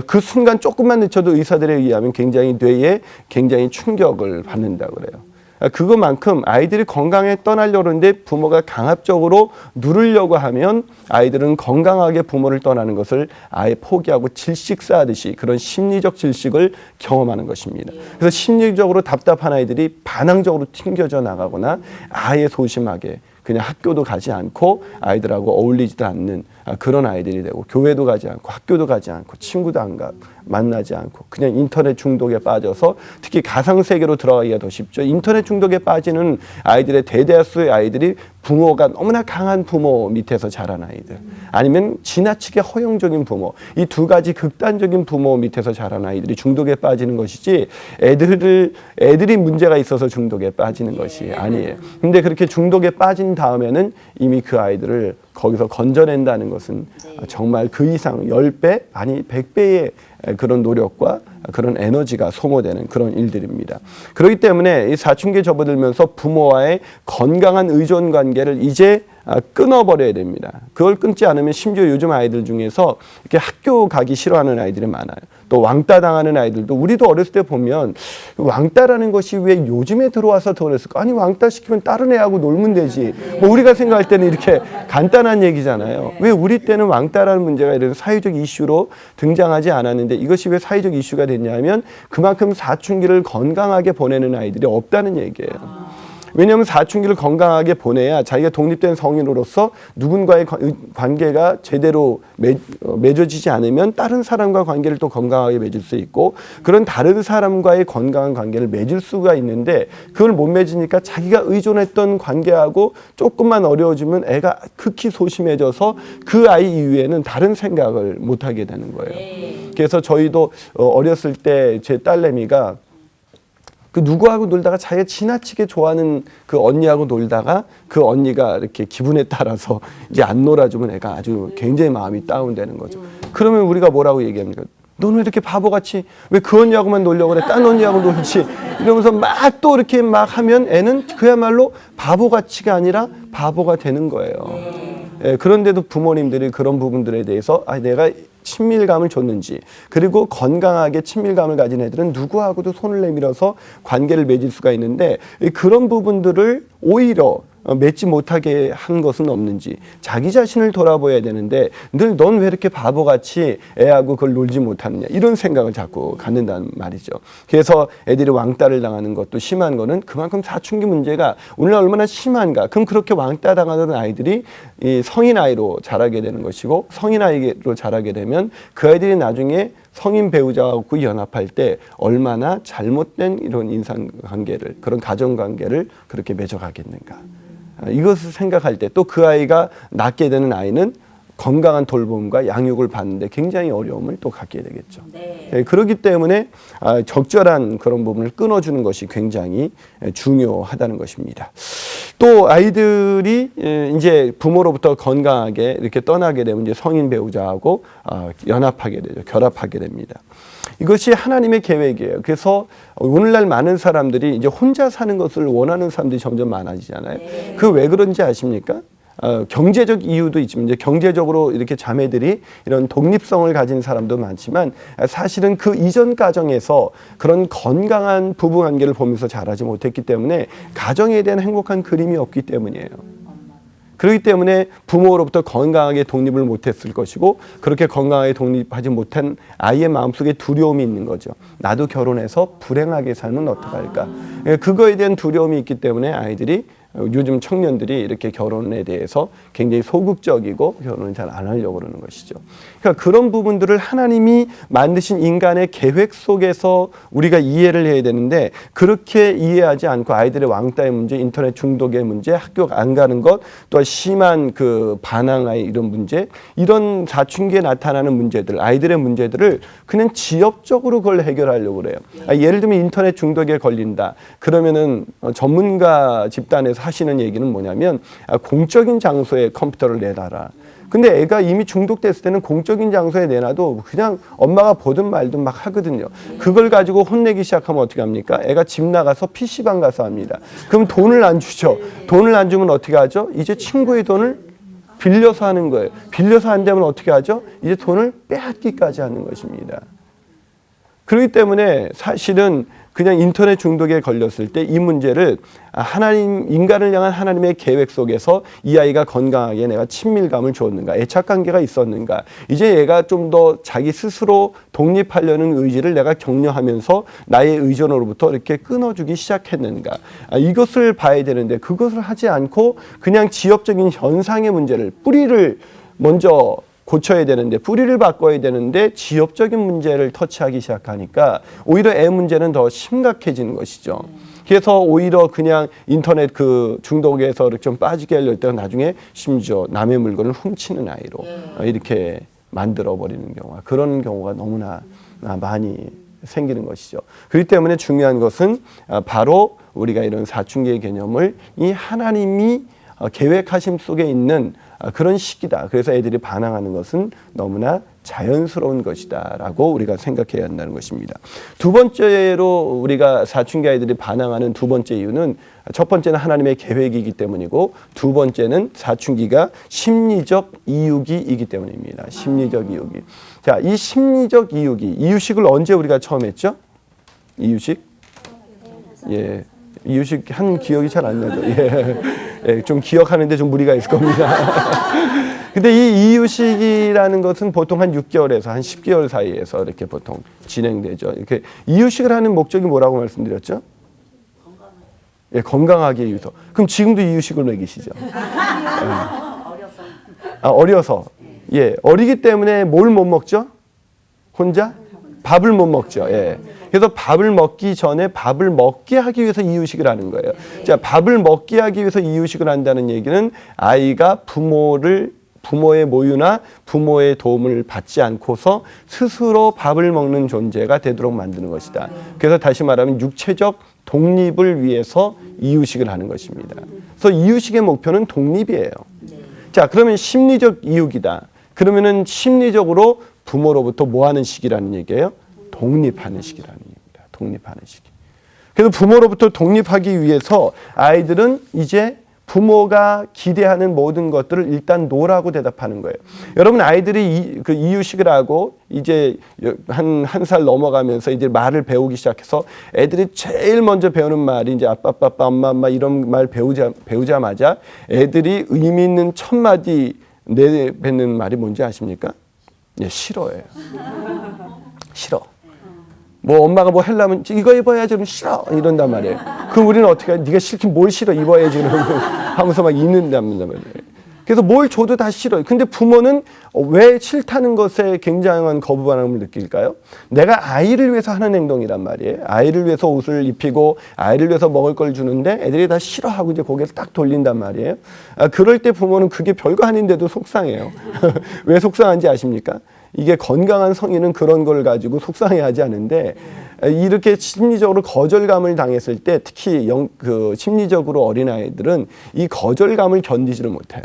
그 순간 조금만 늦춰도 의사들에 의하면 굉장히 뇌에 굉장히 충격을 받는다고 그래요. 그것만큼 아이들이 건강에 떠나려고 하는데 부모가 강압적으로 누르려고 하면 아이들은 건강하게 부모를 떠나는 것을 아예 포기하고 질식사하듯이 그런 심리적 질식을 경험하는 것입니다. 그래서 심리적으로 답답한 아이들이 반항적으로 튕겨져 나가거나 아예 소심하게, 그냥 학교도 가지 않고 아이들하고 어울리지도 않는 그런 아이들이 되고, 교회도 가지 않고 학교도 가지 않고 친구도 안 가고 만나지 않고 그냥 인터넷 중독에 빠져서, 특히 가상세계로 들어가기가 더 쉽죠. 인터넷 중독에 빠지는 아이들의 대다수의 아이들이 부모가 너무나 강한 부모 밑에서 자란 아이들, 아니면 지나치게 허용적인 부모, 이 두 가지 극단적인 부모 밑에서 자란 아이들이 중독에 빠지는 것이지, 애들이 문제가 있어서 중독에 빠지는 것이 아니에요. 근데 그렇게 중독에 빠진 다음에는 이미 그 아이들을 거기서 건져낸다는 것은 정말 그 이상 10배 아니 100배의 그런 노력과 그런 에너지가 소모되는 그런 일들입니다. 그렇기 때문에 이 사춘기에 접어들면서 부모와의 건강한 의존 관계를 이제 끊어버려야 됩니다. 그걸 끊지 않으면 심지어 요즘 아이들 중에서 이렇게 학교 가기 싫어하는 아이들이 많아요. 또 왕따 당하는 아이들도, 우리도 어렸을 때 보면 왕따라는 것이 왜 요즘에 들어와서 더 그랬을까? 아니, 왕따 시키면 다른 애하고 놀면 되지. 뭐 우리가 생각할 때는 이렇게 간단한 얘기잖아요. 왜 우리 때는 왕따라는 문제가 이래서 사회적 이슈로 등장하지 않았는데, 이것이 왜 사회적 이슈가 됐냐면 그만큼 사춘기를 건강하게 보내는 아이들이 없다는 얘기예요. 왜냐하면 사춘기를 건강하게 보내야 자기가 독립된 성인으로서 누군가의 관계가 제대로 맺어지지 않으면 다른 사람과 관계를 또 건강하게 맺을 수 있고, 그런 다른 사람과의 건강한 관계를 맺을 수가 있는데, 그걸 못 맺으니까 자기가 의존했던 관계하고 조금만 어려워지면 애가 극히 소심해져서 그 아이 이후에는 다른 생각을 못하게 되는 거예요. 그래서 저희도 어렸을 때 제 딸내미가 그 누구하고 놀다가 자기가 지나치게 좋아하는 그 언니하고 놀다가 그 언니가 이렇게 기분에 따라서 이제 안 놀아주면 애가 아주 굉장히 마음이 다운되는 거죠. 그러면 우리가 뭐라고 얘기합니까? 너는 왜 이렇게 바보같이 왜 그 언니하고만 놀려고 그래? 딴 언니하고 놀지. 이러면서 막 또 이렇게 막 하면 애는 그야말로 바보같이가 아니라 바보가 되는 거예요. 예, 그런데도 부모님들이 그런 부분들에 대해서 내가 친밀감을 줬는지, 그리고 건강하게 친밀감을 가진 애들은 누구하고도 손을 내밀어서 관계를 맺을 수가 있는데, 그런 부분들을 오히려 맺지 못하게 한 것은 없는지 자기 자신을 돌아봐야 되는데, 늘 넌 왜 이렇게 바보같이 애하고 그걸 놀지 못하느냐, 이런 생각을 자꾸 갖는다는 말이죠. 그래서 애들이 왕따를 당하는 것도 심한 거는 그만큼 사춘기 문제가 오늘날 얼마나 심한가. 그럼 그렇게 왕따 당하는 아이들이 이 성인 아이로 자라게 되는 것이고, 성인 아이로 자라게 되면 그 아이들이 나중에 성인 배우자하고 연합할 때 얼마나 잘못된 이런 인상관계를, 그런 가정관계를 그렇게 맺어가겠는가. 이것을 생각할 때 또 그 아이가 낳게 되는 아이는 건강한 돌봄과 양육을 받는데 굉장히 어려움을 또 갖게 되겠죠. 네. 그렇기 때문에 적절한 그런 부분을 끊어주는 것이 굉장히 중요하다는 것입니다. 또 아이들이 이제 부모로부터 건강하게 이렇게 떠나게 되면 이제 성인 배우자하고 연합하게 되죠. 결합하게 됩니다. 이것이 하나님의 계획이에요. 그래서 오늘날 많은 사람들이 이제 혼자 사는 것을 원하는 사람들이 점점 많아지잖아요. 네. 그 왜 그런지 아십니까? 경제적 이유도 있지만, 이제 경제적으로 이렇게 자매들이 이런 독립성을 가진 사람도 많지만, 사실은 그 이전 가정에서 그런 건강한 부부 관계를 보면서 자라지 못했기 때문에 가정에 대한 행복한 그림이 없기 때문이에요. 그렇기 때문에 부모로부터 건강하게 독립을 못했을 것이고, 그렇게 건강하게 독립하지 못한 아이의 마음속에 두려움이 있는 거죠. 나도 결혼해서 불행하게 살면 어떡할까. 그거에 대한 두려움이 있기 때문에 아이들이, 요즘 청년들이 이렇게 결혼에 대해서 굉장히 소극적이고 결혼을 잘 안 하려고 그러는 것이죠. 그러니까 그런 부분들을 하나님이 만드신 인간의 계획 속에서 우리가 이해를 해야 되는데, 그렇게 이해하지 않고 아이들의 왕따의 문제, 인터넷 중독의 문제, 학교 안 가는 것, 또 심한 그 반항아이 이런 문제, 이런 사춘기에 나타나는 문제들, 아이들의 문제들을 그냥 지엽적으로 그걸 해결하려고 그래요. 예를 들면 인터넷 중독에 걸린다. 그러면은 전문가 집단에서 하시는 얘기는 뭐냐면, 공적인 장소에 컴퓨터를 내놔라. 근데 애가 이미 중독됐을 때는 공적인 장소에 내놔도 그냥 엄마가 보든 말든 막 하거든요. 그걸 가지고 혼내기 시작하면 어떻게 합니까? 애가 집 나가서 PC방 가서 합니다. 그럼 돈을 안 주죠. 돈을 안 주면 어떻게 하죠? 이제 친구의 돈을 빌려서 하는 거예요. 빌려서 안 되면 어떻게 하죠? 이제 돈을 빼앗기까지 하는 것입니다. 그렇기 때문에 사실은 그냥 인터넷 중독에 걸렸을 때 이 문제를 인간을 향한 하나님의 계획 속에서 이 아이가 건강하게 내가 친밀감을 주었는가, 애착관계가 있었는가, 이제 얘가 좀 더 자기 스스로 독립하려는 의지를 내가 격려하면서 나의 의존으로부터 이렇게 끊어주기 시작했는가, 이것을 봐야 되는데 그것을 하지 않고 그냥 지역적인 현상의 문제를, 뿌리를 먼저 고쳐야 되는데, 뿌리를 바꿔야 되는데 지역적인 문제를 터치하기 시작하니까 오히려 애 문제는 더 심각해지는 것이죠. 그래서 오히려 그냥 인터넷 그 중독에서 좀 빠지게 하려 했다가 나중에 심지어 남의 물건을 훔치는 아이로 이렇게 만들어버리는 경우가, 그런 경우가 너무나 많이 생기는 것이죠. 그렇기 때문에 중요한 것은 바로 우리가 이런 사춘기의 개념을 이 하나님이 계획하심 속에 있는 그런 시기다. 그래서 애들이 반항하는 것은 너무나 자연스러운 것이다 라고 우리가 생각해야 한다는 것입니다. 두 번째로 우리가 사춘기 아이들이 반항하는 두 번째 이유는, 첫 번째는 하나님의 계획이기 때문이고, 두 번째는 사춘기가 심리적 이유기이기 때문입니다. 심리적 이유기. 자, 이 심리적 이유기, 이유식을 언제 우리가 처음 했죠? 이유식? 예. 이유식 한 기억이 잘 안 나죠. 예. 예, 좀 기억하는데 좀 무리가 있을 겁니다. 근데 이 이유식이라는 것은 보통 한 6개월에서 한 10개월 사이에서 이렇게 보통 진행되죠. 이렇게 이유식을 하는 목적이 뭐라고 말씀드렸죠? 예, 건강하기 위해서. 그럼 지금도 이유식을 먹이시죠? 어려서. 예, 어리기 때문에 뭘 못 먹죠? 혼자? 밥을 못 먹죠. 예. 그래서 밥을 먹기 전에 밥을 먹게 하기 위해서 이유식을 하는 거예요. 자, 밥을 먹게 하기 위해서 이유식을 한다는 얘기는 아이가 부모의 모유나 부모의 도움을 받지 않고서 스스로 밥을 먹는 존재가 되도록 만드는 것이다. 그래서 다시 말하면 육체적 독립을 위해서 이유식을 하는 것입니다. 그래서 이유식의 목표는 독립이에요. 자, 그러면 심리적 이유기다. 그러면은 심리적으로 부모로부터 뭐 하는 시기라는 얘기예요? 독립하는 시기라는 얘기입니다. 독립하는 시기. 그래서 부모로부터 독립하기 위해서 아이들은 이제 부모가 기대하는 모든 것들을 일단 노라고 대답하는 거예요. 여러분, 아이들이 그 이유식을 하고 이제 한 살 넘어가면서 이제 말을 배우기 시작해서 애들이 제일 먼저 배우는 말이 이제 아빠, 엄마 이런 말 배우자마자 애들이 의미 있는 첫 마디 내뱉는 말이 뭔지 아십니까? 예, 싫어예요. 싫어. 뭐 엄마가 뭐 하려면 이거 입어야지, 그럼 싫어 이런단 말이에요. 그럼 우리는 어떻게 해? 네가 싫긴 뭘 싫어, 입어야지 하면서 막 입는단 말이에요. 그래서 뭘 줘도 다 싫어요. 근데 부모는 왜 싫다는 것에 굉장한 거부 반응을 느낄까요? 내가 아이를 위해서 하는 행동이란 말이에요. 아이를 위해서 옷을 입히고 아이를 위해서 먹을 걸 주는데 애들이 다 싫어하고 이제 고개를 딱 돌린단 말이에요. 그럴 때 부모는 그게 별거 아닌데도 속상해요. 왜 속상한지 아십니까? 이게 건강한 성인은 그런 걸 가지고 속상해하지 않은데, 이렇게 심리적으로 거절감을 당했을 때 특히 심리적으로 어린아이들은 이 거절감을 견디지를 못해요.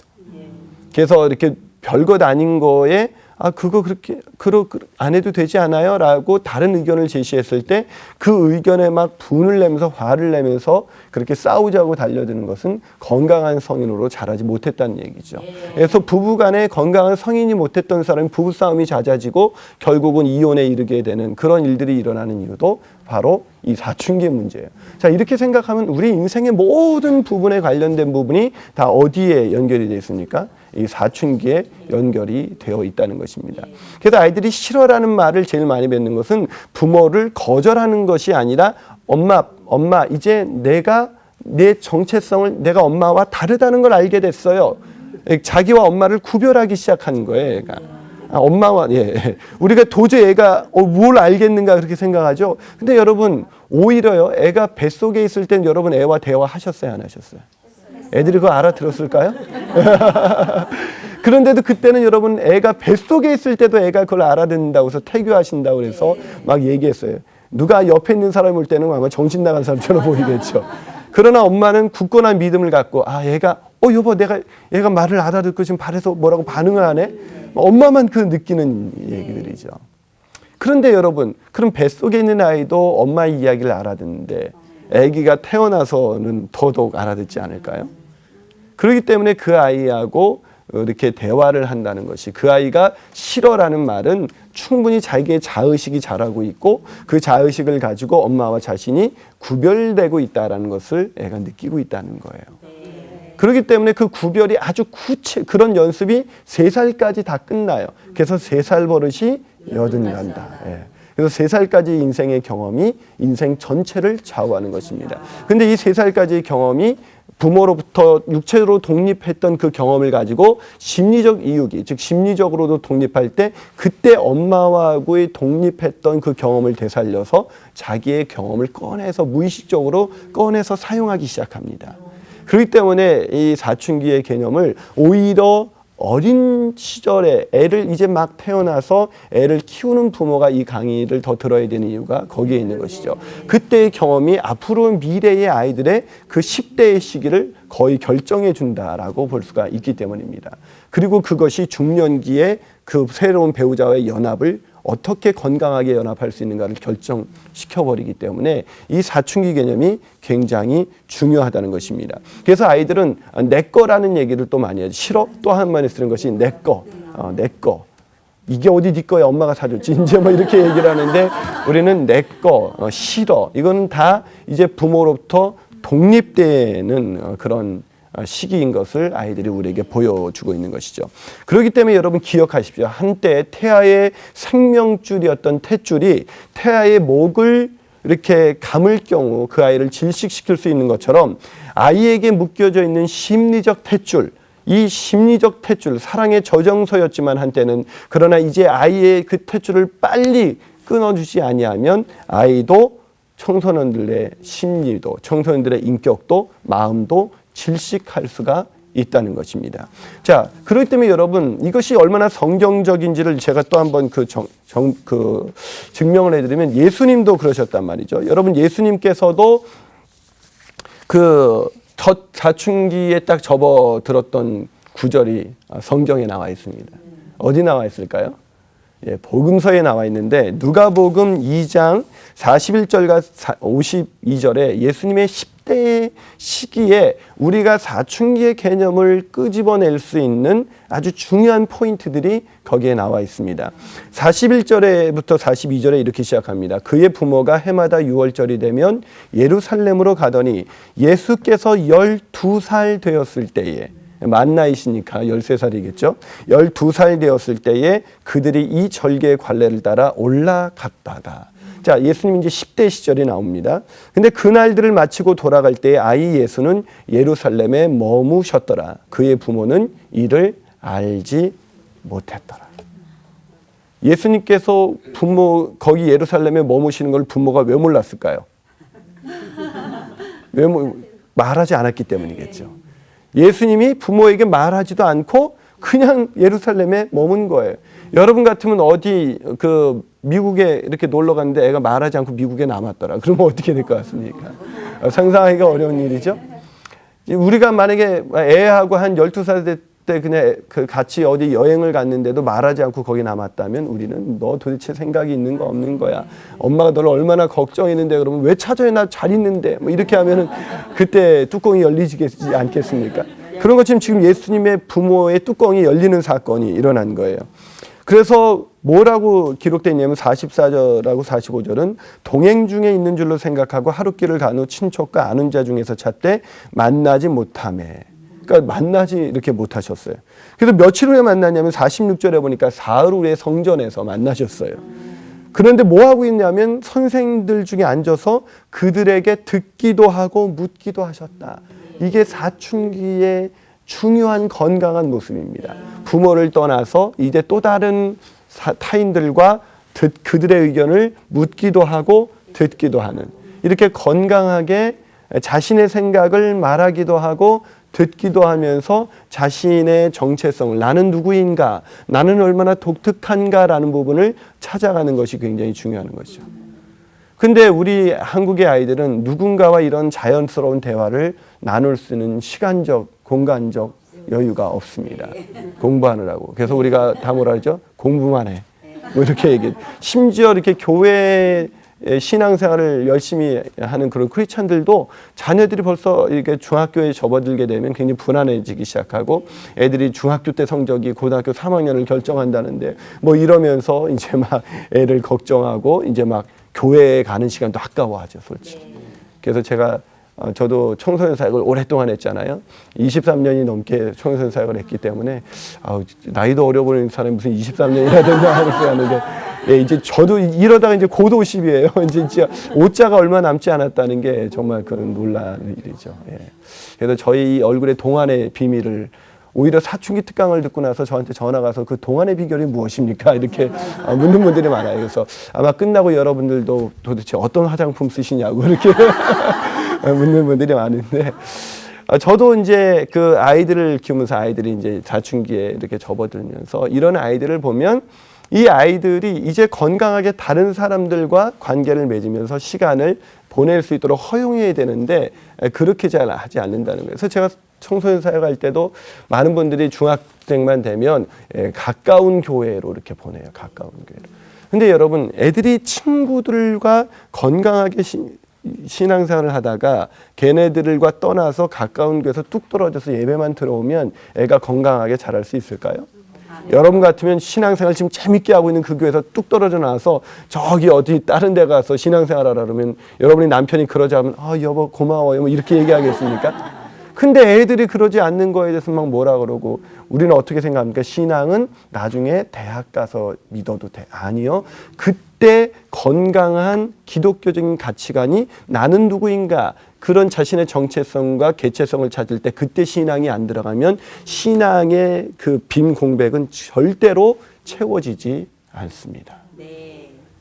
그래서 이렇게 별것 아닌 거에 그거 그렇게 안 해도 되지 않아요? 라고 다른 의견을 제시했을 때 그 의견에 막 분을 내면서 화를 내면서 그렇게 싸우자고 달려드는 것은 건강한 성인으로 자라지 못했다는 얘기죠. 그래서 부부간에 건강한 성인이 못했던 사람이 부부싸움이 잦아지고 결국은 이혼에 이르게 되는 그런 일들이 일어나는 이유도 바로 이 사춘기 문제예요. 자, 이렇게 생각하면 우리 인생의 모든 부분에 관련된 부분이 다 어디에 연결이 되어 있습니까? 이 사춘기에 연결이 되어 있다는 것입니다. 그래서 아이들이 싫어라는 말을 제일 많이 뱉는 것은 부모를 거절하는 것이 아니라 엄마 이제 내 정체성을 내가 엄마와 다르다는 걸 알게 됐어요. 자기와 엄마를 구별하기 시작하는 거예요. 얘가. 엄마와 우리가 도저히 애가 뭘 알겠는가 그렇게 생각하죠. 근데 여러분, 오히려요, 애가 뱃속에 있을 땐 여러분 애와 대화하셨어요, 안 하셨어요? 애들이 그거 알아들었을까요? 그런데도 그때는 여러분 애가 뱃속에 있을 때도 애가 그걸 알아듣는다고 해서 태교하신다고 해서 막 얘기했어요. 누가 옆에 있는 사람이 올 때는 아마 정신 나간 사람처럼 보이겠죠. 그러나 엄마는 굳건한 믿음을 갖고 얘가 여보 얘가 말을 알아듣고 지금 발에서 뭐라고 반응을 하네? 엄마만 그 느끼는 얘기들이죠. 그런데 여러분, 그럼 뱃속에 있는 아이도 엄마의 이야기를 알아듣는데 아기가 태어나서는 더더욱 알아듣지 않을까요? 그렇기 때문에 그 아이하고 이렇게 대화를 한다는 것이, 그 아이가 싫어라는 말은 충분히 자기의 자의식이 자라고 있고 그 자의식을 가지고 엄마와 자신이 구별되고 있다는 것을 애가 느끼고 있다는 거예요. 그렇기 때문에 그 구별이 아주 그런 연습이 3살까지 다 끝나요. 그래서 3살 버릇이 여든 간다. 예. 그래서 3살까지 인생의 경험이 인생 전체를 좌우하는 것입니다. 근데 이 3살까지의 경험이 부모로부터 육체로 독립했던 그 경험을 가지고 심리적 이유기, 즉 심리적으로도 독립할 때 그때 엄마와의 독립했던 그 경험을 되살려서 자기의 경험을 꺼내서 무의식적으로 꺼내서 사용하기 시작합니다. 그렇기 때문에 이 사춘기의 개념을 오히려 어린 시절에 애를 이제 막 태어나서 애를 키우는 부모가 이 강의를 더 들어야 되는 이유가 거기에 있는 것이죠. 그때의 경험이 앞으로 미래의 아이들의 그 10대의 시기를 거의 결정해 준다라고 볼 수가 있기 때문입니다. 그리고 그것이 중년기에 그 새로운 배우자와의 연합을 어떻게 건강하게 연합할 수 있는가를 결정시켜버리기 때문에 이 사춘기 개념이 굉장히 중요하다는 것입니다. 그래서 아이들은 내 거라는 얘기를 또 많이 해요. 싫어? 또 한 번에 쓰는 것이 내 거, 내 거. 이게 어디 네 거야? 엄마가 사줬지. 이제 뭐 이렇게 얘기를 하는데 우리는 내 거, 싫어. 이건 다 이제 부모로부터 독립되는 그런 시기인 것을 아이들이 우리에게 보여주고 있는 것이죠. 그렇기 때문에 여러분 기억하십시오. 한때 태아의 생명줄이었던 탯줄이 태아의 목을 이렇게 감을 경우 그 아이를 질식시킬 수 있는 것처럼 아이에게 묶여져 있는 심리적 탯줄, 이 심리적 탯줄, 사랑의 저정서였지만 한때는, 그러나 이제 아이의 그 탯줄을 빨리 끊어주지 아니하면 아이도 청소년들의 심리도, 청소년들의 인격도, 마음도 질식할 수가 있다는 것입니다. 자, 그렇기 때문에 여러분 이것이 얼마나 성경적인지를 제가 또 한번 증명을 해드리면 예수님도 그러셨단 말이죠. 여러분 예수님께서도 그 첫 사춘기에 딱 접어들었던 구절이 성경에 나와 있습니다. 어디 나와 있을까요? 예, 복음서에 나와 있는데 누가복음 2장 41절과 52절에 예수님의 10대 시기에 우리가 사춘기의 개념을 끄집어낼 수 있는 아주 중요한 포인트들이 거기에 나와 있습니다. 41절에부터 42절에 이렇게 시작합니다. 그의 부모가 해마다 6월절이 되면 예루살렘으로 가더니 예수께서 12살 되었을 때에, 만 나이시니까 13살이겠죠. 12살 되었을 때에 그들이 이 절개의 관례를 따라 올라갔다가, 자, 예수님 이제 10대 시절이 나옵니다. 근데 그날들을 마치고 돌아갈 때에 아이 예수는 예루살렘에 머무셨더라. 그의 부모는 이를 알지 못했더라. 예수님께서 거기 예루살렘에 머무시는 걸 부모가 왜 몰랐을까요? 말하지 않았기 때문이겠죠. 예수님이 부모에게 말하지도 않고 그냥 예루살렘에 머문 거예요. 여러분 같으면 어디 미국에 이렇게 놀러 갔는데 애가 말하지 않고 미국에 남았더라. 그러면 어떻게 될 것 같습니까? 상상하기가 어려운 일이죠. 우리가 만약에 애하고 한 12살 때 그냥 같이 어디 여행을 갔는데도 말하지 않고 거기 남았다면 우리는 너 도대체 생각이 있는 거 없는 거야. 엄마가 너를 얼마나 걱정했는데 그러면 왜 찾아요? 나 잘 있는데. 뭐 이렇게 하면은 그때 뚜껑이 열리지 않겠습니까? 그런 것처럼 지금 예수님의 부모의 뚜껑이 열리는 사건이 일어난 거예요. 그래서 뭐라고 기록되어 있냐면 44절하고 45절은 동행 중에 있는 줄로 생각하고 하룻길을 간 후 친척과 아는 자 중에서 찾되 만나지 못하매. 그러니까 만나지 이렇게 못하셨어요. 그래서 며칠 후에 만났냐면 46절에 보니까 사흘 후에 성전에서 만나셨어요. 그런데 뭐 하고 있냐면 선생들 중에 앉아서 그들에게 듣기도 하고 묻기도 하셨다. 이게 사춘기의 중요한 건강한 모습입니다. 부모를 떠나서 이제 또 다른 타인들과 그들의 의견을 묻기도 하고 듣기도 하는, 이렇게 건강하게 자신의 생각을 말하기도 하고 듣기도 하면서 자신의 정체성을, 나는 누구인가, 나는 얼마나 독특한가라는 부분을 찾아가는 것이 굉장히 중요한 것이죠. 근데 우리 한국의 아이들은 누군가와 이런 자연스러운 대화를 나눌 수 있는 시간적, 공간적 여유가 없습니다. 공부하느라고. 그래서 우리가 다 뭐라 하죠? 공부만 해. 뭐 이렇게 얘기해. 심지어 이렇게 교회 신앙생활을 열심히 하는 그런 크리스천들도 자녀들이 벌써 이렇게 중학교에 접어들게 되면 굉장히 불안해지기 시작하고 애들이 중학교 때 성적이 고등학교 3학년을 결정한다는데 뭐 이러면서 이제 막 애를 걱정하고 이제 막 교회에 가는 시간도 아까워하죠, 솔직히. 그래서 저도 청소년 사역을 오랫동안 했잖아요. 23년이 넘게 청소년 사역을 했기 때문에 나이도 어려 보이는 사람이 무슨 23년이나 된다 하는데 이제 저도 이러다가 이제 곧 50이에요. 이제 진짜 오자가 얼마 남지 않았다는 게 정말 그런 놀라는 일이죠. 그래서 저희 얼굴에 동안의 비밀을 오히려 사춘기 특강을 듣고 나서 저한테 전화가 와서 그 동안의 비결이 무엇입니까? 이렇게 묻는 분들이 많아요. 그래서 아마 끝나고 여러분들도 도대체 어떤 화장품 쓰시냐고 이렇게 묻는 분들이 많은데 저도 이제 그 아이들을 키우면서 아이들이 이제 사춘기에 이렇게 접어들면서 이런 아이들을 보면 이 아이들이 이제 건강하게 다른 사람들과 관계를 맺으면서 시간을 보낼 수 있도록 허용해야 되는데 그렇게 잘 하지 않는다는 거예요. 그래서 제가 청소년 사역할 때도 많은 분들이 중학생만 되면 가까운 교회로 이렇게 보내요. 가까운 교회로. 근데 여러분 애들이 친구들과 건강하게 신앙생활을 하다가 걔네들과 떠나서 가까운 교회에서 뚝 떨어져서 예배만 들어오면 애가 건강하게 자랄 수 있을까요? 여러분 같으면 신앙생활 지금 재밌게 하고 있는 그 교회에서 뚝 떨어져 나와서 저기 어디 다른 데 가서 신앙생활 하라 그러면 여러분이 남편이 그러자 하면 여보 고마워요 뭐 이렇게 얘기하겠습니까? 근데 애들이 그러지 않는 거에 대해서 막 뭐라 그러고 우리는 어떻게 생각합니까? 신앙은 나중에 대학 가서 믿어도 돼. 아니요. 그때 건강한 기독교적인 가치관이 나는 누구인가 그런 자신의 정체성과 개체성을 찾을 때 그때 신앙이 안 들어가면 신앙의 그 빈 공백은 절대로 채워지지 않습니다.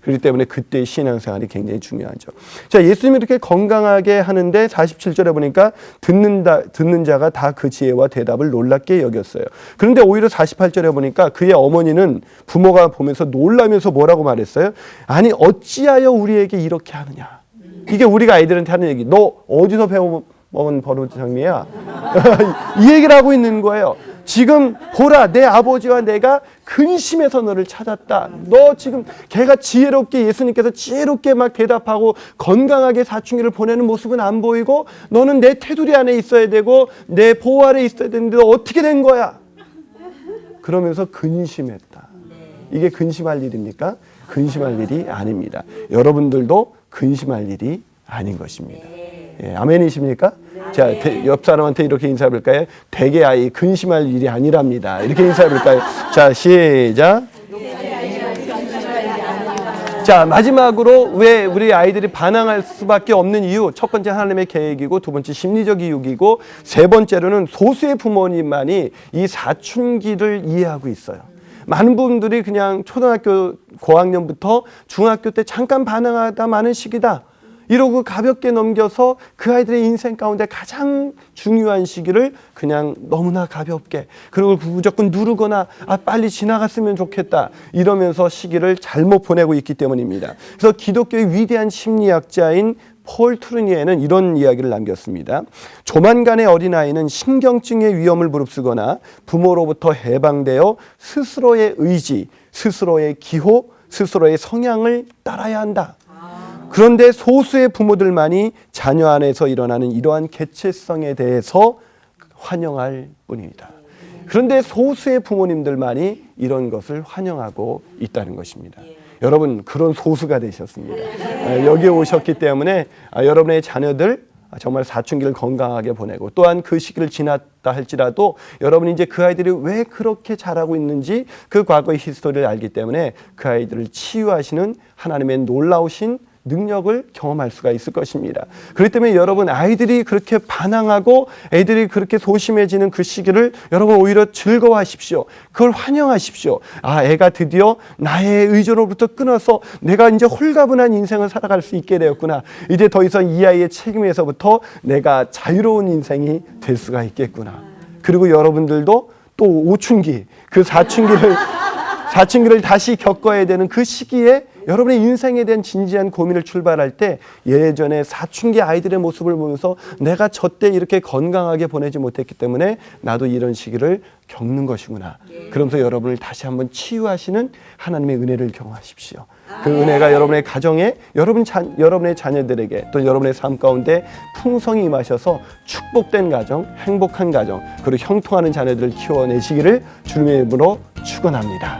그렇기 때문에 그때의 신앙생활이 굉장히 중요하죠. 자, 예수님이 이렇게 건강하게 하는데 47절에 보니까 듣는 자가 다 그 지혜와 대답을 놀랍게 여겼어요. 그런데 오히려 48절에 보니까 그의 어머니는 부모가 보면서 놀라면서 뭐라고 말했어요? 아니 어찌하여 우리에게 이렇게 하느냐. 이게 우리가 아이들한테 하는 얘기. 너 어디서 배워먹은 버릇장미야? 이 얘기를 하고 있는 거예요. 지금 보라 내 아버지와 내가 근심해서 너를 찾았다. 너 지금 걔가 지혜롭게 예수님께서 지혜롭게 막 대답하고 건강하게 사춘기를 보내는 모습은 안 보이고 너는 내 테두리 안에 있어야 되고 내 보호 아래 있어야 되는데 너 어떻게 된 거야? 그러면서 근심했다. 이게 근심할 일입니까? 근심할 일이 아닙니다. 여러분들도 근심할 일이 아닌 것입니다. 아멘이십니까? 자, 옆 사람한테 이렇게 인사해볼까요? 대개 아이 근심할 일이 아니랍니다. 이렇게 인사해볼까요? 자, 시작. 자, 마지막으로 왜 우리 아이들이 반항할 수밖에 없는 이유. 첫 번째 하나님의 계획이고 두 번째 심리적 이유이고 세 번째로는 소수의 부모님만이 이 사춘기를 이해하고 있어요. 많은 분들이 그냥 초등학교 고학년부터 중학교 때 잠깐 반항하다 마는 시기다. 이러고 가볍게 넘겨서 그 아이들의 인생 가운데 가장 중요한 시기를 그냥 너무나 가볍게 그리고 무조건 누르거나 빨리 지나갔으면 좋겠다 이러면서 시기를 잘못 보내고 있기 때문입니다. 그래서 기독교의 위대한 심리학자인 폴 트루니에는 이런 이야기를 남겼습니다. 조만간의 어린아이는 신경증의 위험을 무릅쓰거나 부모로부터 해방되어 스스로의 의지, 스스로의 기호, 스스로의 성향을 따라야 한다. 그런데 소수의 부모들만이 자녀 안에서 일어나는 이러한 개체성에 대해서 환영할 뿐입니다. 그런데 소수의 부모님들만이 이런 것을 환영하고 있다는 것입니다. 여러분 그런 소수가 되셨습니다. 여기에 오셨기 때문에 여러분의 자녀들 정말 사춘기를 건강하게 보내고 또한 그 시기를 지났다 할지라도 여러분이 이제 그 아이들이 왜 그렇게 자라고 있는지 그 과거의 히스토리를 알기 때문에 그 아이들을 치유하시는 하나님의 놀라우신 능력을 경험할 수가 있을 것입니다. 그렇기 때문에 여러분 아이들이 그렇게 반항하고 애들이 그렇게 소심해지는 그 시기를 여러분 오히려 즐거워하십시오. 그걸 환영하십시오. 애가 드디어 나의 의존으로부터 끊어서 내가 이제 홀가분한 인생을 살아갈 수 있게 되었구나. 이제 더 이상 이 아이의 책임에서부터 내가 자유로운 인생이 될 수가 있겠구나. 그리고 여러분들도 또 오춘기, 그 사춘기를 다시 겪어야 되는 그 시기에 여러분의 인생에 대한 진지한 고민을 출발할 때 예전에 사춘기 아이들의 모습을 보면서 내가 저때 이렇게 건강하게 보내지 못했기 때문에 나도 이런 시기를 겪는 것이구나. 그러면서 여러분을 다시 한번 치유하시는 하나님의 은혜를 경험하십시오. 그 은혜가 여러분의 가정에, 여러분의 자녀들에게 또 여러분의 삶 가운데 풍성히 임하셔서 축복된 가정, 행복한 가정, 그리고 형통하는 자녀들을 키워내시기를 주님의 이름으로 축원합니다.